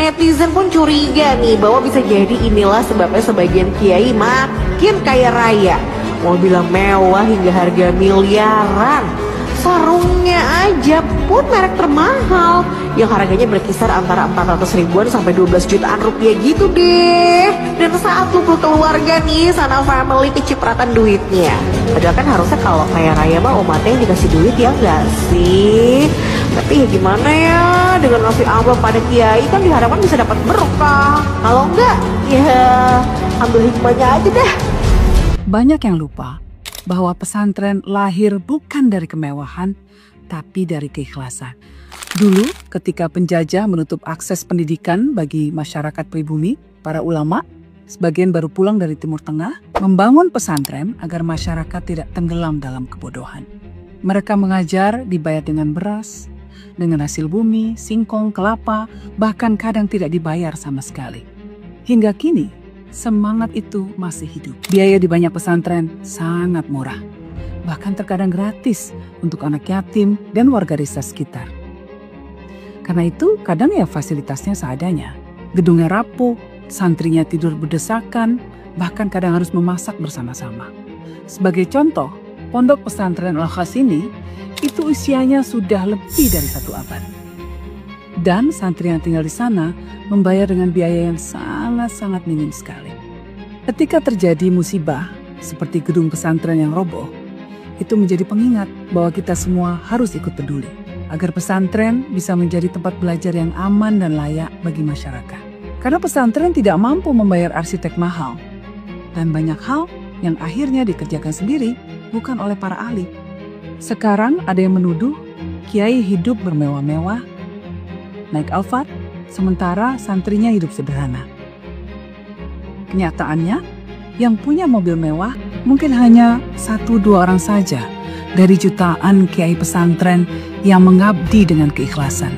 Netizen pun curiga nih bahwa bisa jadi inilah sebabnya sebagian kiai makin kaya raya. Mobil yang mewah hingga harga miliaran. Sarungnya aja pun merek termahal yang harganya berkisar antara 400 ribuan sampai 12 jutaan rupiah gitu deh. Dan saat lu keluarga nih, sana family kecipratan duitnya. Padahal kan harusnya kalau kaya raya mah umatnya yang dikasih duit ya enggak sih? Tapi ya gimana ya, dengan ngasih amplop pada kiai kan diharapkan bisa dapat berkah. Kalau enggak, ya ambil hikmahnya aja deh. Banyak yang lupa bahwa pesantren lahir bukan dari kemewahan, tapi dari keikhlasan. Dulu, ketika penjajah menutup akses pendidikan bagi masyarakat pribumi, para ulama, sebagian baru pulang dari Timur Tengah, membangun pesantren agar masyarakat tidak tenggelam dalam kebodohan. Mereka mengajar dibayar dengan beras, dengan hasil bumi, singkong, kelapa, bahkan kadang tidak dibayar sama sekali. Hingga kini, semangat itu masih hidup. Biaya di banyak pesantren sangat murah, bahkan terkadang gratis untuk anak yatim dan warga desa sekitar. Karena itu kadang ya fasilitasnya seadanya. Gedungnya rapuh, santrinya tidur berdesakan, bahkan kadang harus memasak bersama-sama. Sebagai contoh, pondok pesantren Al-Khas ini itu usianya sudah lebih dari 1 abad. Dan santri yang tinggal di sana membayar dengan biaya yang sangat-sangat minim sekali. Ketika terjadi musibah seperti gedung pesantren yang roboh, itu menjadi pengingat bahwa kita semua harus ikut peduli agar pesantren bisa menjadi tempat belajar yang aman dan layak bagi masyarakat. Karena pesantren tidak mampu membayar arsitek mahal dan banyak hal yang akhirnya dikerjakan sendiri bukan oleh para ahli. Sekarang ada yang menuduh kiai hidup bermewah-mewah, naik Alphard, sementara santrinya hidup sederhana. Kenyataannya, yang punya mobil mewah mungkin hanya 1-2 orang saja dari jutaan kiai pesantren yang mengabdi dengan keikhlasan.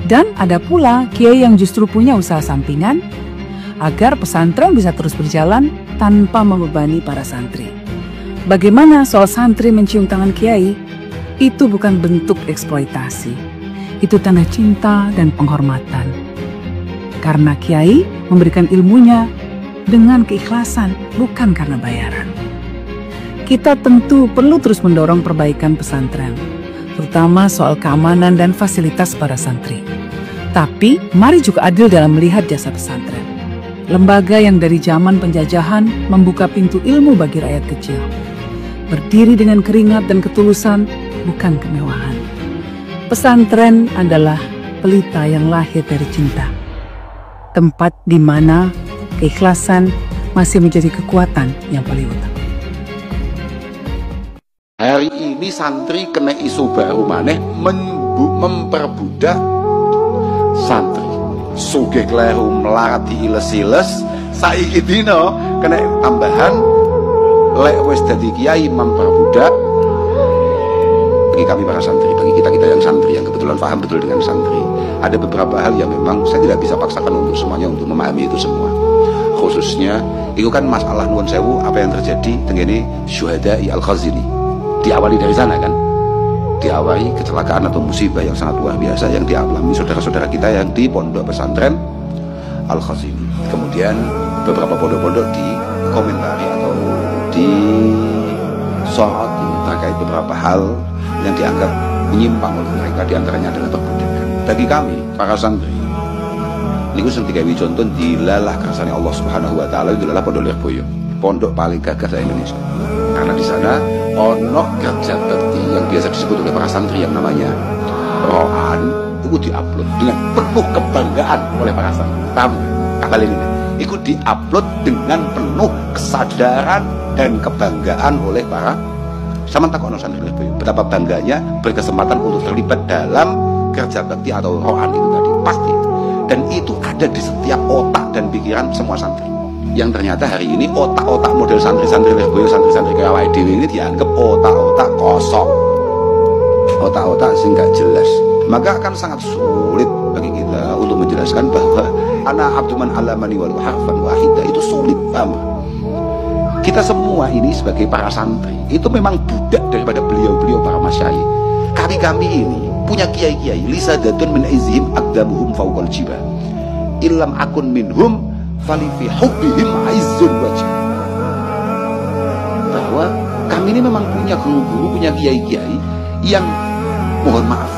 Dan ada pula kiai yang justru punya usaha sampingan agar pesantren bisa terus berjalan tanpa membebani para santri. Bagaimana soal santri mencium tangan kiai? Itu bukan bentuk eksploitasi. Itu tanda cinta dan penghormatan. Karena kiai memberikan ilmunya dengan keikhlasan, bukan karena bayaran. Kita tentu perlu terus mendorong perbaikan pesantren, terutama soal keamanan dan fasilitas para santri. Tapi mari juga adil dalam melihat jasa pesantren. Lembaga yang dari zaman penjajahan membuka pintu ilmu bagi rakyat kecil. Berdiri dengan keringat dan ketulusan, bukan kemewahan. Pesantren adalah pelita yang lahir dari cinta. Tempat di mana keikhlasan masih menjadi kekuatan yang paling utama. Hari ini santri kena isu baru maneh memperbudak santri. Sugih kleru melarat iles-iles, saiki dina kena tambahan lek wis dadi kiai memperbudak. Bagi kami para santri, bagi kita-kita yang santri yang kebetulan paham betul dengan santri, ada beberapa hal yang memang saya tidak bisa paksakan untuk semuanya untuk memahami itu semua. Khususnya itu kan masalah nuwun sewu apa yang terjadi tengene syuhada'i Al-Khazini. Diawali dari sana kan, diawali kecelakaan atau musibah yang sangat luar biasa yang dialami saudara-saudara kita yang di pondok pesantren Al-Khazini. Kemudian beberapa pondok-pondok di komentari atau di soroti terkait beberapa hal yang dianggap menyimpang oleh mereka, diantaranya adalah perbudakan. Bagi kami para santri niku sing digawe contoh dilalah kersane Allah Subhanahu wa taala itu adalah Pondok Lirboyo, pondok paling gagah di Indonesia. Karena di sana ono kerja bakti yang biasa disebut oleh para santri yang namanya rohan, itu diupload dengan penuh kebanggaan oleh para santri. Paham? Kembali ini, itu diupload dengan penuh kesadaran dan kebanggaan oleh para samanta kono santri Lirboyo. Betapa bangganya berkesempatan untuk terlibat dalam kerja bakti atau rohan itu tadi, pasti. Dan itu ada di setiap otak dan pikiran semua santri. Yang ternyata hari ini otak-otak model santri-santri Lirboyo, santri-santri kayak awake dhewe ini dianggap otak-otak kosong, otak-otak sing gak jelas. Maka akan sangat sulit bagi kita untuk menjelaskan bahwa ana abduman alamani wal harfan wahida itu sulit, paham? Kita semua ini sebagai para santri itu memang budak daripada beliau-beliau para masyayikh. Kami ini punya kiai-kiai lisadatun min izhim aqdamuhum fawqal jibah. illam akun minhum fali fi hubbihim aizzun wajah. Bahwa kami ini memang punya guru-guru, punya kiai-kiai yang mohon maaf,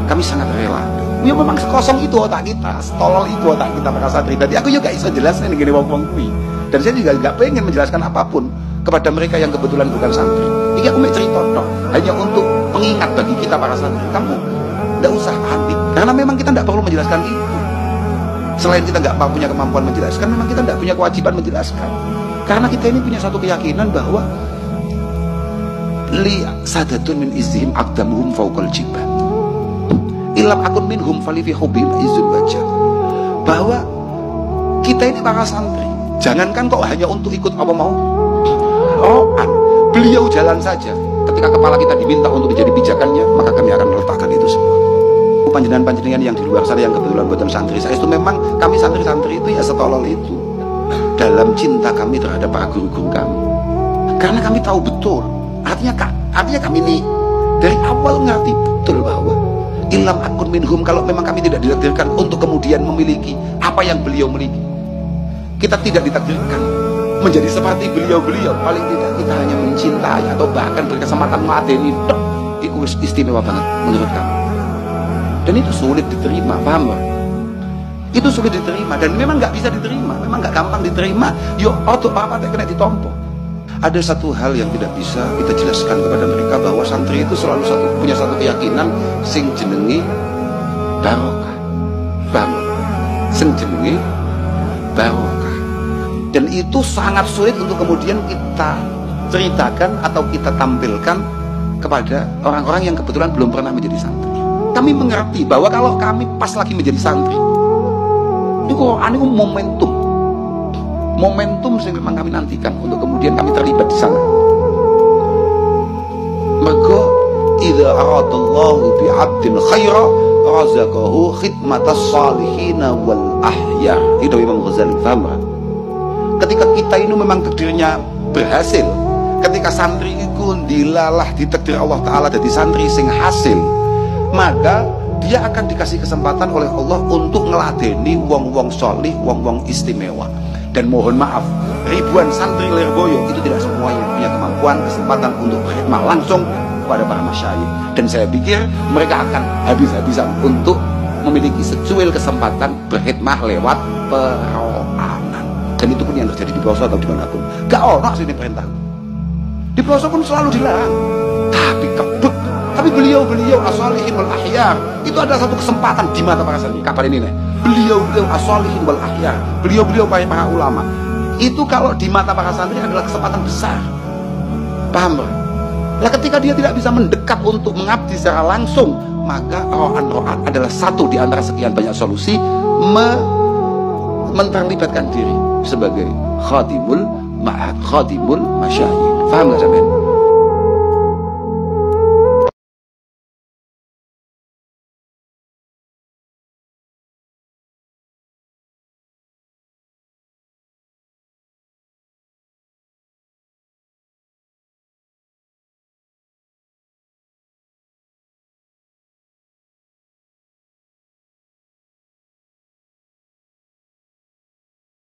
kami sangat rela. Ya memang sekosong itu otak kita, setolol itu otak kita para santri. Tadi aku juga bisa jelaskan gini wong-wong kuwi. Dan saya juga nggak pengen menjelaskan apapun kepada mereka yang kebetulan bukan santri. Ini aku mau cerita toh, hanya untuk pengingat bagi kita para santri. Kamu nggak usah panik, karena memang kita nggak perlu menjelaskan itu. Selain kita nggak punya kemampuan menjelaskan, memang kita nggak punya kewajiban menjelaskan. Karena kita ini punya satu keyakinan bahwa li sadatun min izhim aqdamuhum fawqal jibal. Ilam akun minhum fali fi hubbihim izzun wajah. Bahwa kita ini para santri, jangankan kok hanya untuk ikut apa mau. Beliau jalan saja. Ketika kepala kita diminta untuk menjadi pijakannya, maka kami akan meletakkan itu semua. Panjenengan-panjenengan yang di luar sana yang kebetulan buatan santri saya itu, memang kami santri-santri itu ya setolol itu dalam cinta kami terhadap para guru-guru kami. Karena kami tahu betul, artinya kami ini dari awal ngerti betul bahwa ilam akun minhum, kalau memang kami tidak ditakdirkan untuk kemudian memiliki apa yang beliau miliki, kita tidak ditakdirkan menjadi seperti beliau-beliau, paling tidak kita hanya mencintai atau bahkan berkesempatan meladeni, itu istimewa banget menurut kami. Dan itu sulit diterima, paham gak? Itu sulit diterima dan memang nggak bisa diterima, memang nggak gampang diterima. Yo, auto apa kena ditompo. Ada satu hal yang tidak bisa kita jelaskan kepada mereka, bahwa santri itu selalu punya satu keyakinan sing jenengi barokah. Paham? Sing jenengi barokah. Dan itu sangat sulit untuk kemudian kita ceritakan atau kita tampilkan kepada orang-orang yang kebetulan belum pernah menjadi santri. Kami mengerti bahwa kalau kami pas lagi menjadi santri, itu Quran itu momentum yang memang kami nantikan untuk kemudian kami terlibat di sana. Maka idza aradallahu bi 'abdin khaira razaqahu khidmatas salihin wal ahya. Itu Imam Ghazali, paham? Ketika kita ini memang takdirnya berhasil, ketika santri itu dilalah ditakdir Allah Ta'ala jadi santri sing hasil, maka dia akan dikasih kesempatan oleh Allah untuk ngeladeni wong-wong solih, wong-wong istimewa. Dan mohon maaf, ribuan santri Lirboyo itu tidak semuanya punya kemampuan, kesempatan untuk berkhidmat langsung kepada para masyayikh. Dan saya pikir mereka akan habis-habisan untuk memiliki secuil kesempatan berkhidmat lewat peroanan. Dan itu pun yang terjadi di pelosok atau dimanapun. Gak ono sini perintah. Di pelosok pun selalu dilarang. Tapi kebut. Tapi beliau-beliau as-salihin wal ahyar itu adalah satu kesempatan di mata para santri. Kabar ini nih, beliau-beliau as-salihin wal ahyar, beliau-beliau para ulama itu kalau di mata para santri adalah kesempatan besar. Paham? Nah, ketika dia tidak bisa mendekat untuk mengabdi secara langsung, maka ro'an adalah satu di antara sekian banyak solusi menterlibatkan diri sebagai khadimul masyayikh. Paham nggak sampean?